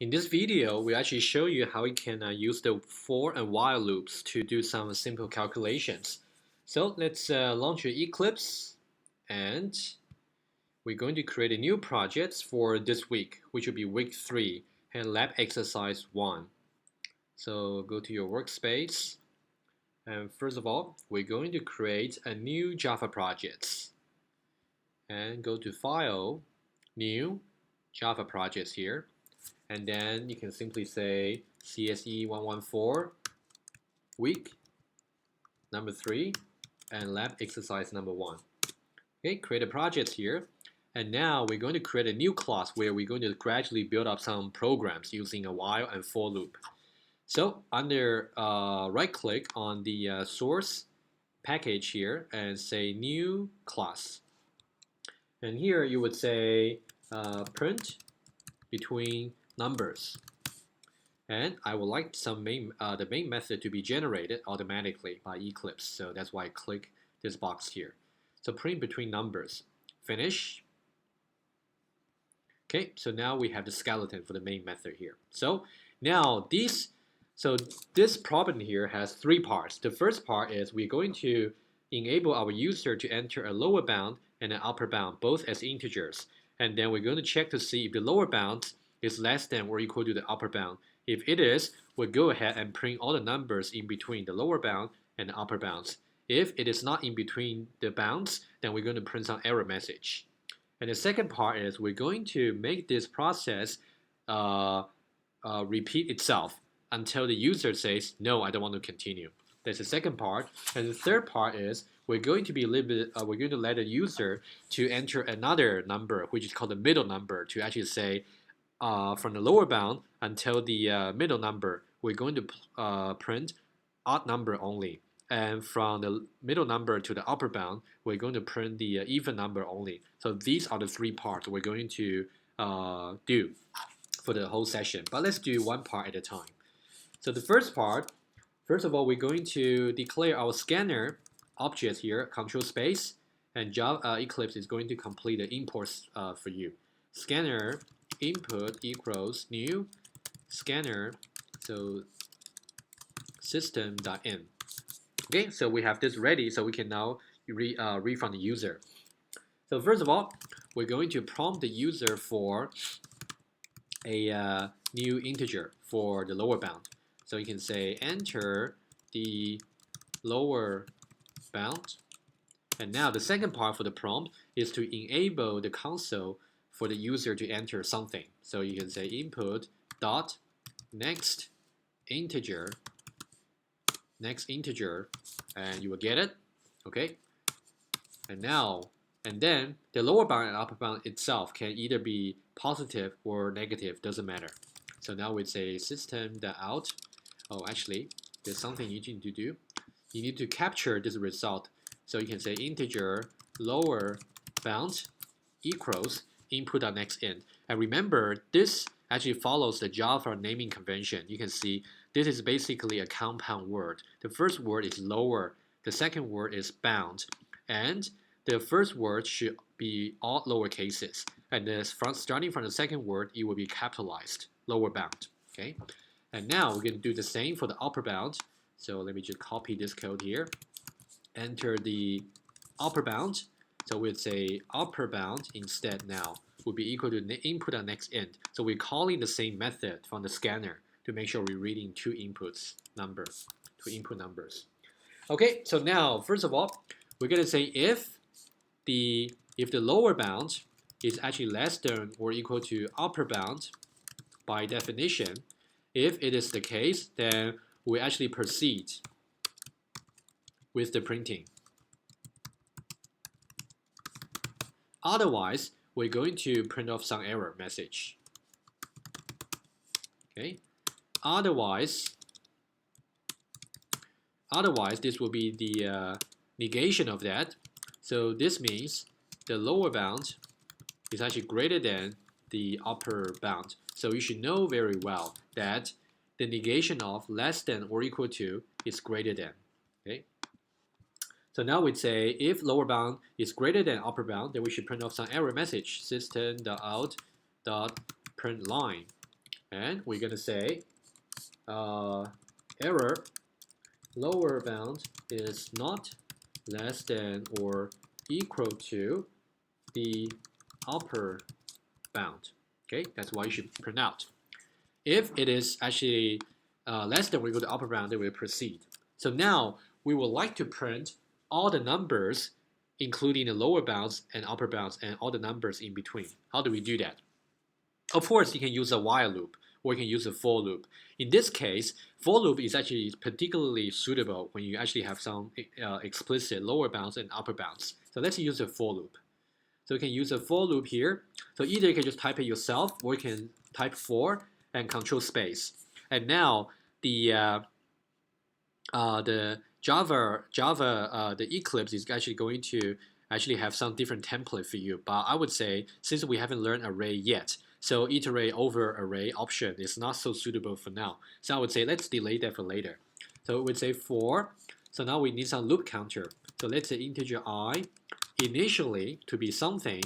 In this video, we actually show you how you can use the for and while loops to do some simple calculations. So let's launch your Eclipse, and we're going to create a new project for this week, which will be week 3 and lab exercise 1. So go to your workspace, and first of all, we're going to create a new Java project. And go to File, New, Java Projects here. And then you can simply say CSE114 week number 3 and lab exercise number 1. Okay, create a project here. And now we're going to create a new class where we're going to gradually build up some programs using a while and for loop. So under right click on the source package here and say new class. And here you would say print between numbers. And I would like the main method to be generated automatically by Eclipse. So that's why I click this box here. So print between numbers. Finish. Okay, so now we have the skeleton for the main method here. So now this problem here has 3 parts. The first part is we're going to enable our user to enter a lower bound and an upper bound, both as integers. And then we're going to check to see if the lower bound is less than or equal to the upper bound. If it is, we'll go ahead and print all the numbers in between the lower bound and the upper bounds. If it is not in between the bounds, then we're going to print some error message. And the second part is we're going to make this process repeat itself until the user says, no, I don't want to continue. That's the second part. And the third part is we're going to be we're going to let the user to enter another number, which is called the middle number, to actually say from the lower bound until the middle number, we're going to print odd number only. And from the middle number to the upper bound, we're going to print the even number only. So these are the 3 parts we're going to do for the whole session. But let's do one part at a time. So the first part, first of all, we're going to declare our scanner object here, control space, and Java Eclipse is going to complete the imports for you. Scanner input equals new scanner, so system.in. Okay, so we have this ready, so we can now read from the user. So first of all, we're going to prompt the user for a new integer for the lower bound. So you can say enter the lower bound. And now the second part for the prompt is to enable the console for the user to enter something. So you can say input dot next integer, and you will get it. Okay. And then the lower bound and upper bound itself can either be positive or negative, doesn't matter. So now we say system.out. Oh, actually, there's something you need to do. You need to capture this result. So you can say integer lower bound equals input.nextInt. And remember, this actually follows the Java naming convention. You can see this is basically a compound word. The first word is lower, the second word is bound, and the first word should be all lower cases. And starting from the second word, it will be capitalized, lower bound. Okay. And now we're going to do the same for the upper bound. So let me just copy this code here. Enter the upper bound. So we'd say upper bound instead now would be equal to input.nextInt. So we're calling the same method from the scanner to make sure we're reading two input numbers. Okay, so now first of all, we're going to say if the lower bound is actually less than or equal to upper bound by definition. If it is the case, then we actually proceed with the printing. Otherwise, we're going to print off some error message. Okay. Otherwise, this will be the negation of that. So this means the lower bound is actually greater than the upper bound. So you should know very well that the negation of less than or equal to is greater than. Okay. So now we'd say if lower bound is greater than upper bound, then we should print off some error message, system.out.println. And we're going to say error lower bound is not less than or equal to the upper bound. Okay, that's why you should print out. If it is actually less than or equal to the upper bound, then we proceed. So now we would like to print all the numbers, including the lower bounds and upper bounds and all the numbers in between. How do we do that? Of course, you can use a while loop or you can use a for loop. In this case, for loop is actually particularly suitable when you actually have some explicit lower bounds and upper bounds. So let's use a for loop. So you can use a for loop here. So either you can just type it yourself or you can type for and control space. And now the the Eclipse is actually going to actually have some different template for you. But I would say since we haven't learned array yet, so iterate over array option is not so suitable for now. So I would say let's delay that for later. So we would say for. So now we need some loop counter. So let's say integer I initially to be something.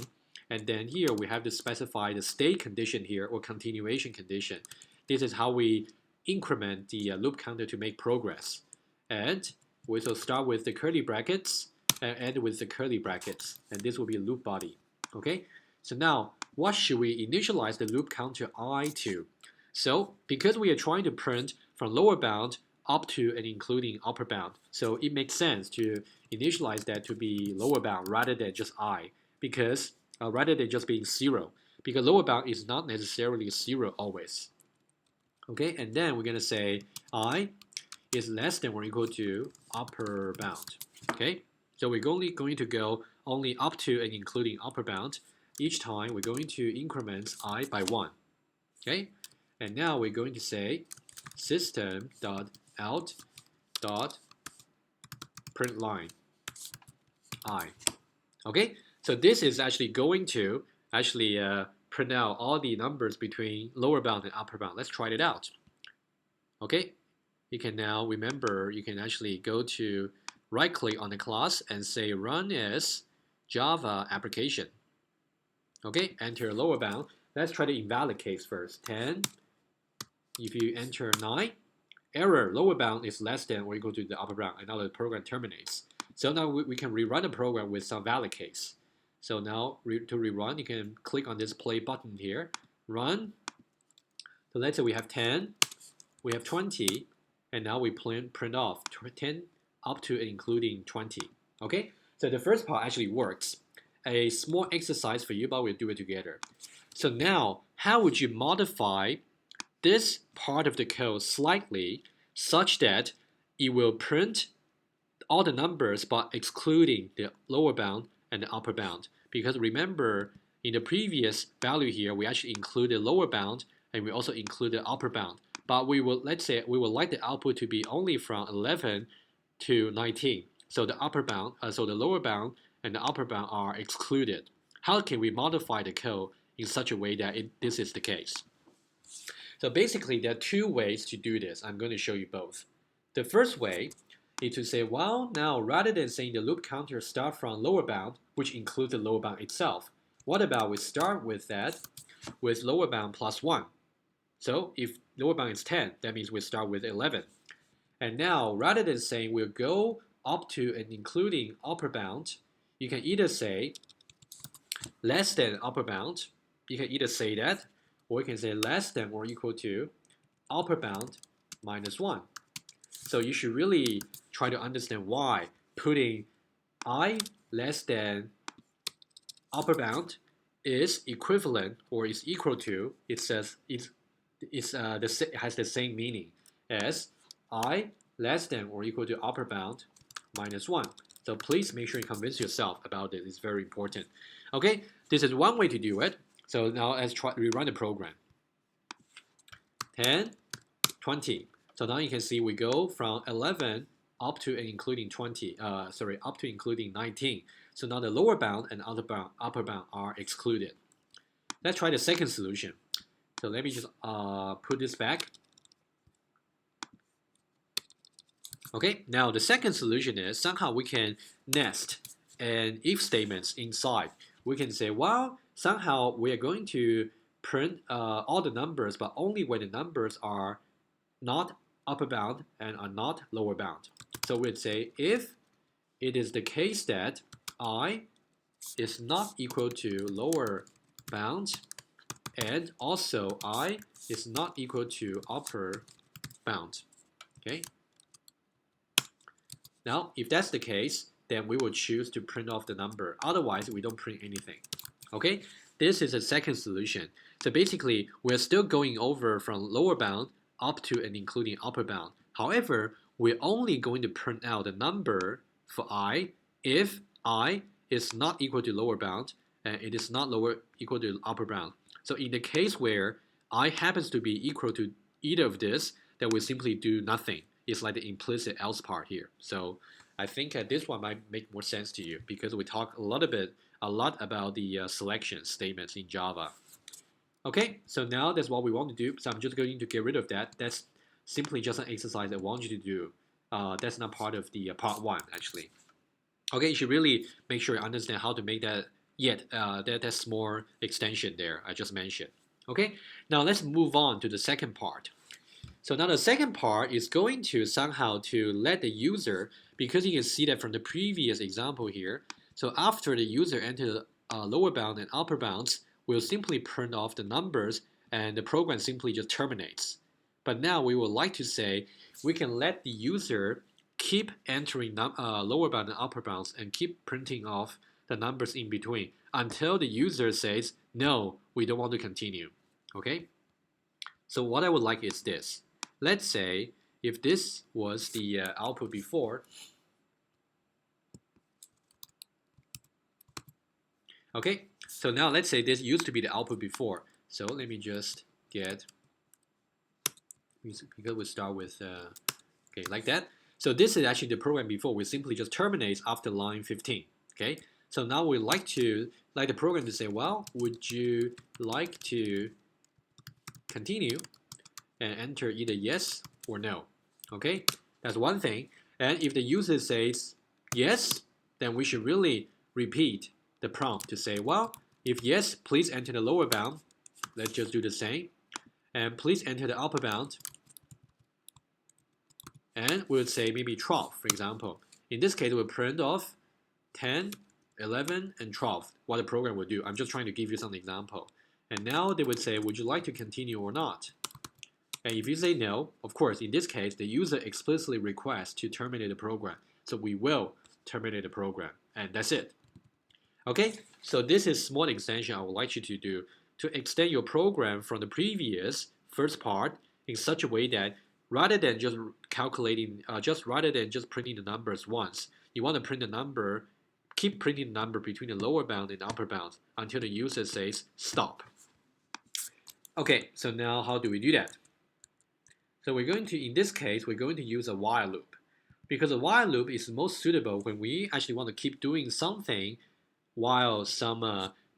And then here we have to specify the state condition here or continuation condition. This is how we increment the loop counter to make progress. And we will start with the curly brackets and end with the curly brackets. And this will be a loop body. Okay. So now what should we initialize the loop counter I to? So because we are trying to print from lower bound up to and including upper bound, so it makes sense to initialize that to be lower bound rather than just I, because rather than just being 0, because lower bound is not necessarily 0 always. Okay, and then we're going to say I is less than or equal to upper bound. Okay, so we're only going to go only up to and including upper bound. Each time we're going to increment I by 1. Okay, and now we're going to say system.out.println I. Okay, so this is actually going to actually print out all the numbers between lower bound and upper bound. Let's try it out. Okay, you can now remember you can actually go to right click on the class and say run as Java application. Okay, enter lower bound. Let's try the invalid case first. 10. If you enter 9, error lower bound is less than or equal to the upper bound, and now the program terminates. So now we can rerun the program with some valid case. So now to rerun, you can click on this play button here, run. So let's say we have 10, we have 20, and now we print off 10 up to and including 20. Okay, so the first part actually works. A small exercise for you, but we'll do it together. So now, how would you modify this part of the code slightly such that it will print all the numbers but excluding the lower bound and the upper bound? Because remember, in the previous value here, we actually included lower bound and we also included upper bound. But we will, let's say, we would like the output to be only from 11 to 19. So the upper bound, so the lower bound and the upper bound are excluded. How can we modify the code in such a way that this is the case? So basically, there are two ways to do this. I'm going to show you both. The first way is to say, well, now rather than saying the loop counter start from lower bound, which includes the lower bound itself, what about we start with that with lower bound plus 1? So if lower bound is 10, that means we start with 11. And now, rather than saying we'll go up to and including upper bound, you can either say less than upper bound, you can either say that, or you can say less than or equal to upper bound minus 1. So you should really try to understand why putting I less than upper bound is equivalent or is equal to, it says it has the same meaning as I less than or equal to upper bound minus 1. So please make sure you convince yourself about it. It's very important. Okay, this is one way to do it. So now let's try rerun the program. 10, 20. So now you can see we go from 11 up to and including 20. Up to including 19. So now the lower bound and upper bound are excluded. Let's try the second solution. So let me just put this back. Okay, now the second solution is somehow we can nest an if statements inside. We can say, well, somehow we are going to print all the numbers, but only when the numbers are not upper bound and are not lower bound. So we'd say if it is the case that I is not equal to lower bound and also I is not equal to upper bound. Okay. Now, if that's the case, then we will choose to print off the number. Otherwise, we don't print anything. Okay, this is a second solution. So basically, we're still going over from lower bound up to and including upper bound. However, we're only going to print out the number for I if I is not equal to lower bound and it is not equal to upper bound. So in the case where I happens to be equal to either of this, then we simply do nothing. It's like the implicit else part here. So I think this one might make more sense to you because we talk a lot about the selection statements in Java. Okay, so now that's what we want to do. So I'm just going to get rid of that. That's simply just an exercise I want you to do. That's not part of the part one, actually. Okay, you should really make sure you understand how to make that that small extension there I just mentioned. Okay, now let's move on to the second part. So now the second part is going to somehow to let the user, because you can see that from the previous example here, so after the user enters lower bound and upper bounds, we'll simply print off the numbers and the program simply just terminates. But now we would like to say we can let the user keep entering lower bound and upper bounds and keep printing off the numbers in between until the user says, no, we don't want to continue. Okay? So what I would like is this. Let's say if this was the output before, okay, so now let's say this used to be the output before. So let me just get, because we start with, okay, like that. So this is actually the program before. We simply just terminates after line 15, okay? So now we like the program to say, well, would you like to continue? And enter either yes or no. Okay, that's one thing. And if the user says yes, then we should really repeat the prompt to say, well, if yes, please enter the lower bound. Let's just do the same. And please enter the upper bound. And we would say maybe 12, for example. In this case, we'll print off 10, 11, and 12, what the program will do. I'm just trying to give you some example. And now they would say, would you like to continue or not? And if you say no, of course, in this case, the user explicitly requests to terminate the program. So we will terminate the program, and that's it. Okay, so this is a small extension I would like you to do to extend your program from the previous first part in such a way that rather than just calculating, rather than just printing the numbers once, you want to print the number, keep printing the number between the lower bound and upper bound until the user says stop. Okay, so now how do we do that? So we're going to, in this case, we're going to use a while loop because a while loop is most suitable when we actually want to keep doing something while some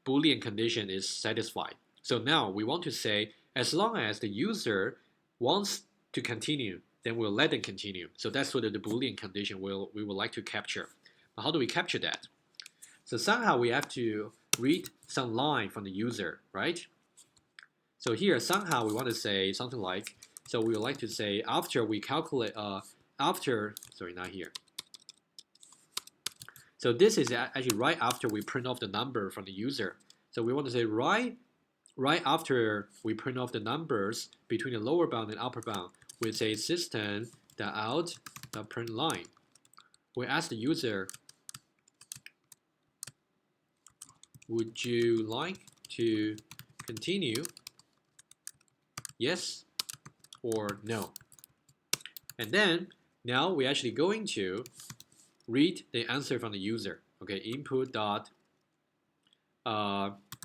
Boolean condition is satisfied. So now we want to say, as long as the user wants to continue, then we'll let them continue. So that's sort of the Boolean condition we would like to capture. But how do we capture that? So somehow we have to read some line from the user, right? So here somehow we want to say something like, so we would like to say after we calculate, sorry, not here. So this is actually right after we print off the number from the user. So we want to say right after we print off the numbers between the lower bound and upper bound, we say system.out.print line. We ask the user, would you like to continue? Yes or no. And then now we're actually going to read the answer from the user. Okay, input dot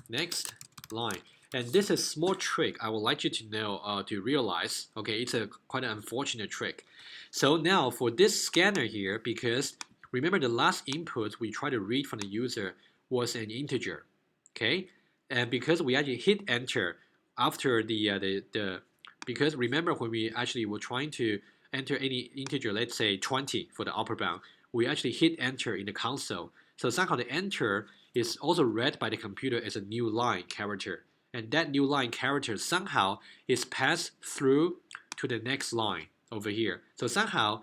next line. And this is a small trick I would like you to know, to realize. Okay, it's quite an unfortunate trick. So now for this scanner here, because remember the last input we tried to read from the user was an integer. Okay, and because we actually hit enter after because remember when we actually were trying to enter any integer, let's say 20 for the upper bound, we actually hit enter in the console. So somehow the enter is also read by the computer as a new line character. and that new line character somehow is passed through to the next line over here. So somehow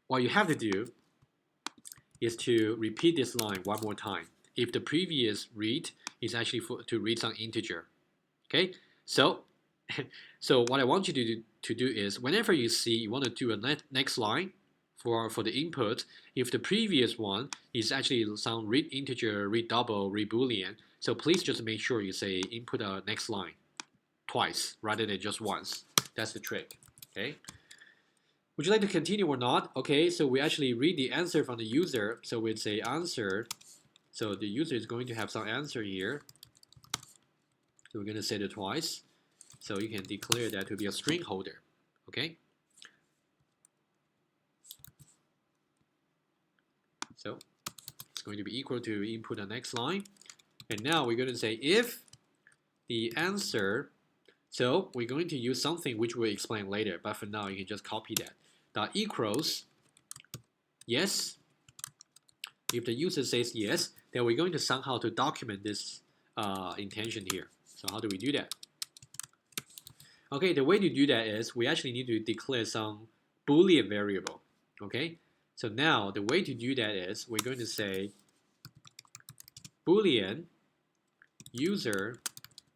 what you have to do is to repeat this line one more time if the previous read is actually to read some integer. Okay, so so what I want you to do is whenever you see you want to do a next line for the input, if the previous one is actually some read integer, read double, read boolean, so please just make sure you say input a next line twice rather than just once. That's the trick. Okay. Would you like to continue or not? Okay, so we actually read the answer from the user. So we'd say answer. So the user is going to have some answer here. So we're going to say it twice. So you can declare that to be a string holder. Okay. So it's going to be equal to input the next line. And now we're going to say if the answer, so we're going to use something which we'll explain later, but for now you can just copy that. Dot equals yes. If the user says yes, then we're going to somehow to document this intention here. So how do we do that? Okay, the way to do that is we actually need to declare some Boolean variable. Okay, so now the way to do that is we're going to say Boolean user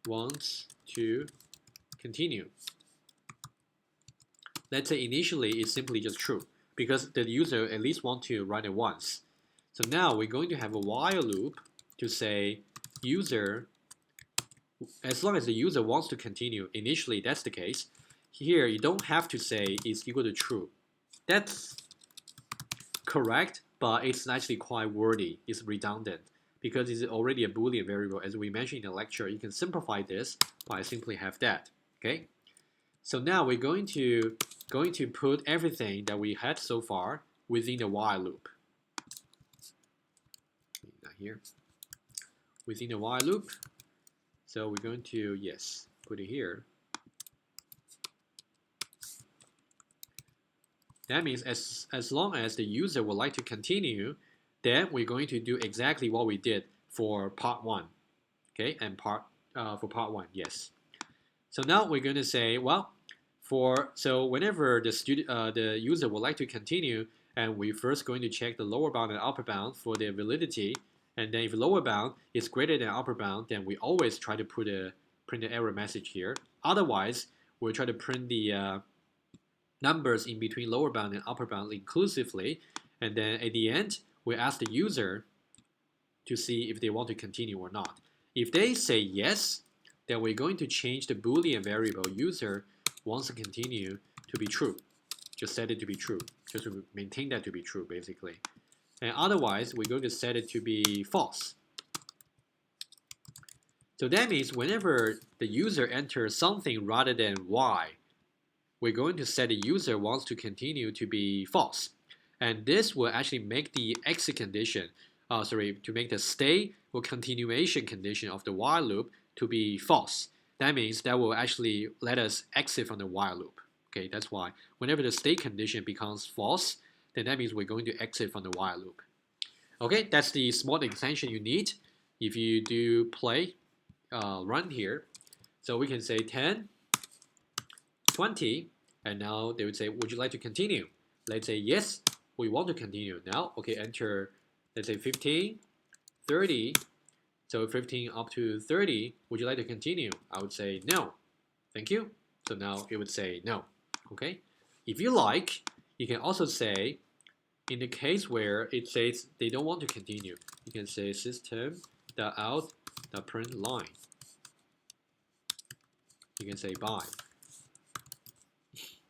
wants to continue. Let's say initially it's simply just true because the user at least wants to run it once. So now we're going to have a while loop to say user, as long as the user wants to continue, initially that's the case. Here you don't have to say is equal to true. That's correct, but it's actually quite wordy. It's redundant because it's already a Boolean variable. As we mentioned in the lecture, you can simplify this by simply have that. Okay. So now we're going to put everything that we had so far within the while loop. Not here. Within the while loop. So we're going to, yes, put it here. That means as long as the user would like to continue, then we're going to do exactly what we did for part 1. Okay, and for part 1, yes. So now we're going to say, well, so whenever the user would like to continue, and we're first going to check the lower bound and upper bound for their validity, and then if lower bound is greater than upper bound, then we always try to print the error message here. Otherwise, we'll try to print the numbers in between lower bound and upper bound inclusively, and then at the end, we ask the user to see if they want to continue or not. If they say yes, then we're going to change the Boolean variable user wants to continue to be true. Just set it to be true, just to maintain that to be true, basically. And otherwise, we're going to set it to be false. So that means whenever the user enters something rather than y, we're going to set the user wants to continue to be false. And this will actually make the exit condition, to make the stay or continuation condition of the while loop to be false. That means that will actually let us exit from the while loop. Okay, that's why whenever the state condition becomes false, then that means we're going to exit from the while loop. Okay, that's the small extension you need if you do play, run here. So we can say 10, 20, and now they would say, would you like to continue? Let's say, yes, we want to continue. Now, okay, enter, let's say 15, 30, so 15 up to 30, would you like to continue? I would say no, thank you. So now it would say no, okay? If you like, you can also say, in the case where it says they don't want to continue, you can say system.out.println. You can say bye.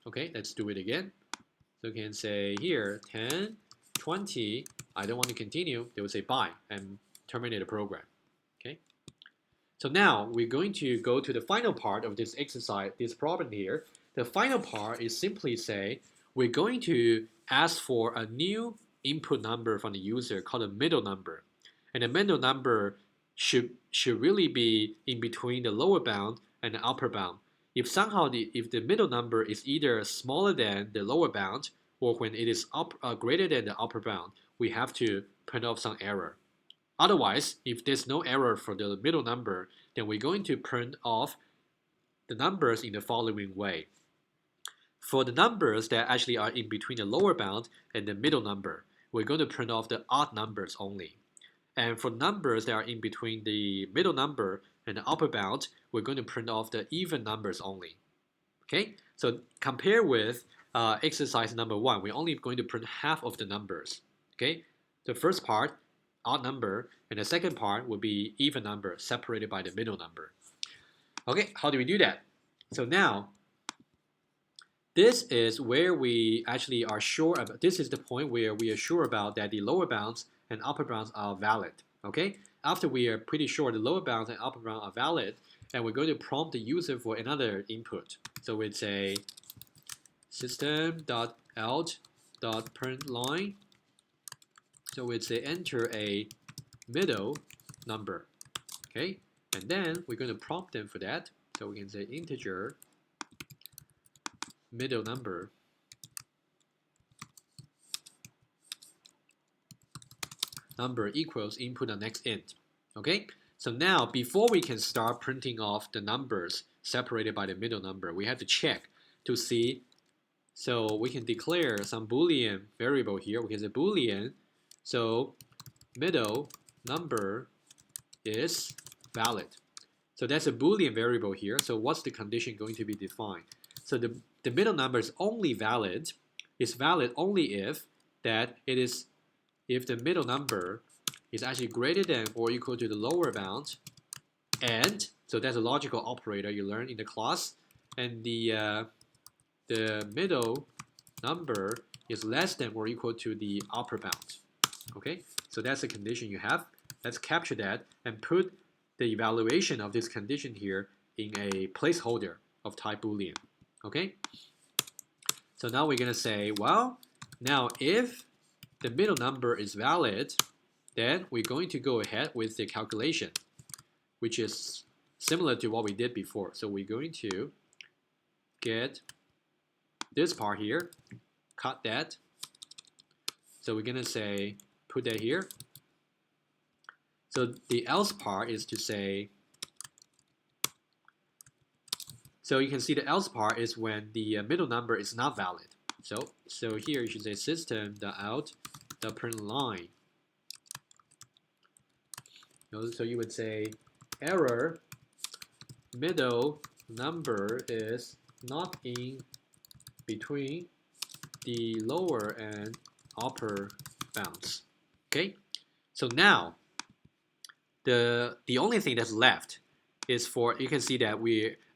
Okay, let's do it again. So you can say here, 10, 20, I don't want to continue. They will say bye and terminate the program. Okay. So now we're going to go to the final part of this exercise, this problem here. The final part is simply say, we're going to ask for a new input number from the user called a middle number. And the middle number should really be in between the lower bound and the upper bound. If somehow if the middle number is either smaller than the lower bound or when it is greater than the upper bound, we have to print off some error. Otherwise, if there's no error for the middle number, then we're going to print off the numbers in the following way. For the numbers that actually are in between the lower bound and the middle number, we're going to print off the odd numbers only. And for numbers that are in between the middle number and the upper bound, we're going to print off the even numbers only. Okay, so compare with exercise number 1, we're only going to print half of the numbers. Okay, the first part, odd number, and the second part will be even number separated by the middle number. Okay, how do we do that? So now, this is where we actually are sure about, this is the point where we are sure about that the lower bounds and upper bounds are valid. Okay, after we are pretty sure the lower bounds and upper bounds are valid, and we're going to prompt the user for another input. So we'd say system.out.println. So we'd say enter a middle number. Okay, and then we're going to prompt them for that. So we can say integer middle number equals input the next int. Okay, so now before we can start printing off the numbers separated by the middle number, we have to check to see. So we can declare some Boolean variable here. We can say Boolean, so middle number is valid. So that's a Boolean variable here. So what's the condition going to be defined? So the middle number is only valid. It's valid only if that it is if the middle number is actually greater than or equal to the lower bound, and so that's a logical operator you learned in the class, and the middle number is less than or equal to the upper bound. Okay, so that's the condition you have. Let's capture that and put the evaluation of this condition here in a placeholder of type Boolean. Okay, so now we're going to say, well, now if the middle number is valid, then we're going to go ahead with the calculation, which is similar to what we did before. So we're going to get this part here, cut that. So we're going to say, put that here. So the else part is to say, so you can see the else part is when the middle number is not valid. So here you should say system.out.println. So you would say error middle number is not in between the lower and upper bounds. Okay, so now the only thing that's left is for, you can see that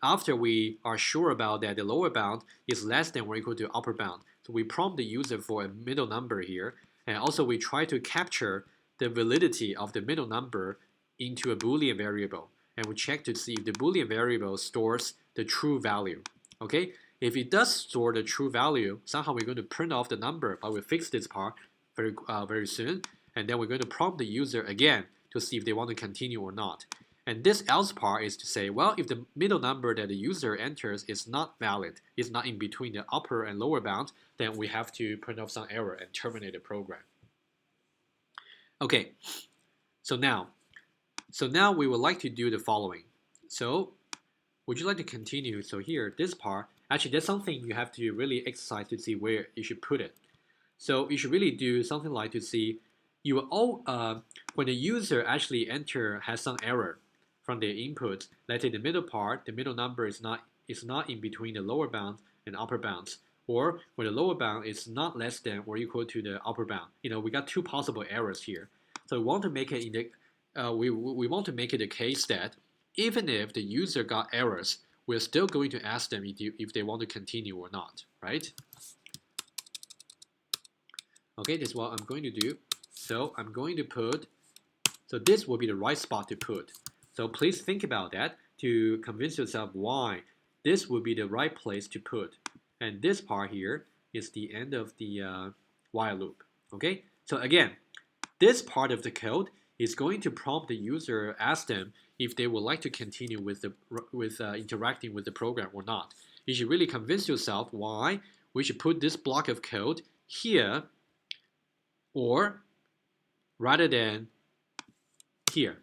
after we are sure about that the lower bound is less than or equal to upper bound, so we prompt the user for a middle number here, and also we try to capture the validity of the middle number into a Boolean variable, and we check to see if the Boolean variable stores the true value. Okay, if it does store the true value, somehow we're going to print off the number, but we'll fix this part very soon, and then we're going to prompt the user again to see if they want to continue or not. And this else part is to say, well, if the middle number that the user enters is not valid, is not in between the upper and lower bound, then we have to print off some error and terminate the program. Okay, so now we would like to do the following. So would you like to continue? So here, this part, actually that's something you have to really exercise to see where you should put it. So you should really do something like to see, you will when the user actually has some error from their input, let's say the middle part, the middle number is not in between the lower bound and upper bounds, or when the lower bound is not less than or equal to the upper bound. We got two possible errors here. So we want to make it in the we want to make it a case that even if the user got errors, we're still going to ask them if they want to continue or not, right? Okay, this is what I'm going to do. So I'm going to put, so this will be the right spot to put. So please think about that to convince yourself why this would be the right place to put. And this part here is the end of the while loop. Okay, so again, this part of the code is going to prompt the user, ask them if they would like to continue with interacting with the program or not. You should really convince yourself why we should put this block of code here, or rather than here.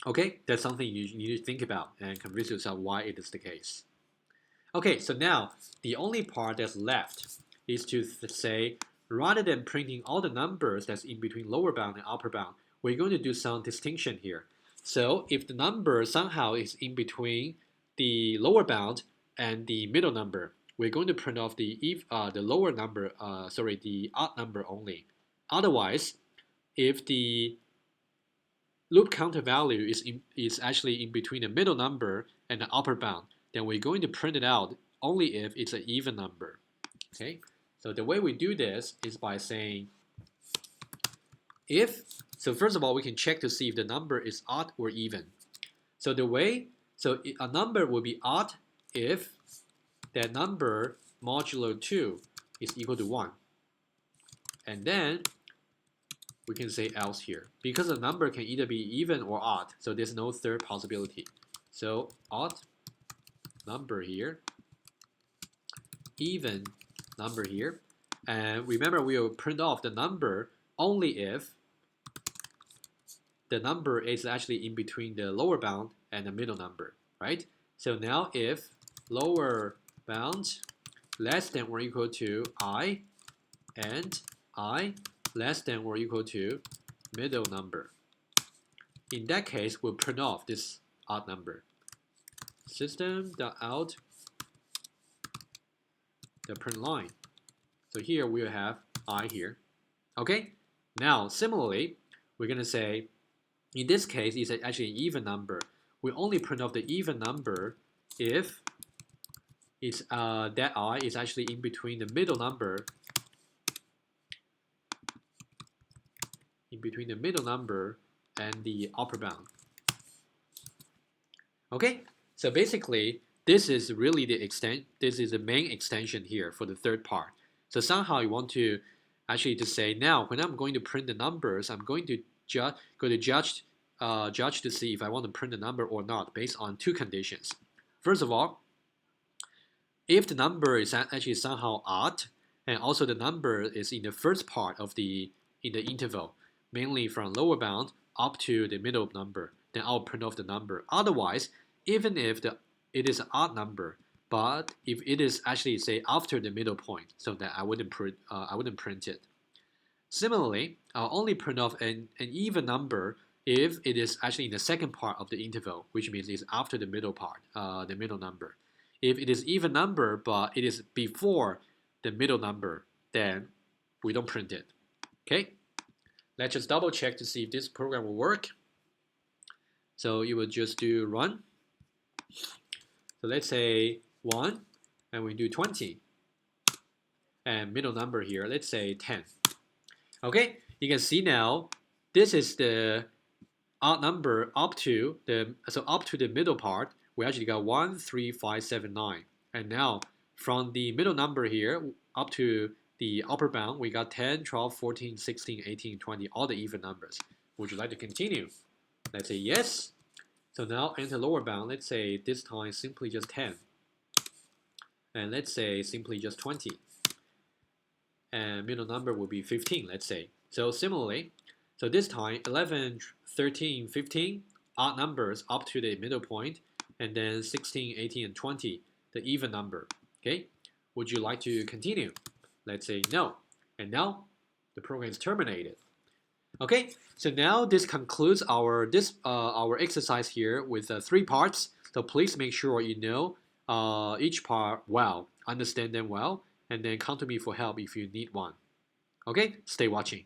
Okay, that's something you need to think about and convince yourself why it is the case. Okay, so now the only part that's left is to say, rather than printing all the numbers that's in between lower bound and upper bound, we're going to do some distinction here. So if the number somehow is in between the lower bound and the middle number, we're going to print off the lower number, the odd number only. Otherwise, if the loop counter value is actually in between the middle number and the upper bound, then we're going to print it out only if it's an even number. Okay, so the way we do this is by saying so first of all, we can check to see if the number is odd or even. So a number will be odd if that number modulo 2 is equal to 1. And then we can say else here. Because the number can either be even or odd, so there's no third possibility. So odd number here, even number here. And remember, we will print off the number only if the number is actually in between the lower bound and the middle number, right? So now if lower bound less than or equal to I and I less than or equal to middle number. In that case, we'll print off this odd number. System.out the print line. So here we'll have I here. Okay, now similarly, we're going to say, in this case, it's actually an even number. We only print off the even number if it's, that I is actually in between the middle number and the upper bound. Okay, so basically, this is really this is the main extension here for the third part. So somehow you want to actually to say, now when I'm going to print the numbers, I'm going to judge to see if I want to print the number or not based on two conditions. First of all, if the number is actually somehow odd, and also the number is in the first part of in the interval, mainly from lower bound up to the middle number, then I'll print off the number. Otherwise, even if it is an odd number, but if it is actually say after the middle point, so that I wouldn't print it. Similarly, I'll only print off an even number if it is actually in the second part of the interval, which means it's after the middle part, the middle number. If it is even number, but it is before the middle number, then we don't print it. Okay, let's just double check to see if this program will work. So you will just do run. So let's say 1, and we do 20. And middle number here, let's say 10. Okay, you can see now, this is the odd number up to the middle part. We actually got 1, 3, 5, 7, 9. And now from the middle number here up to the upper bound, we got 10, 12, 14, 16, 18, 20, all the even numbers. Would you like to continue? Let's say yes. So now enter lower bound. Let's say this time simply just 10. And let's say simply just 20. And middle number will be 15, let's say. So similarly, so this time 11, 13, 15, odd numbers up to the middle point, and then 16, 18, and 20, the even number. Okay, would you like to continue? Let's say no. And now the program is terminated. Okay, so now this concludes our exercise here with 3 parts. So please make sure you know each part well, understand them well, and then come to me for help if you need one. Okay, stay watching.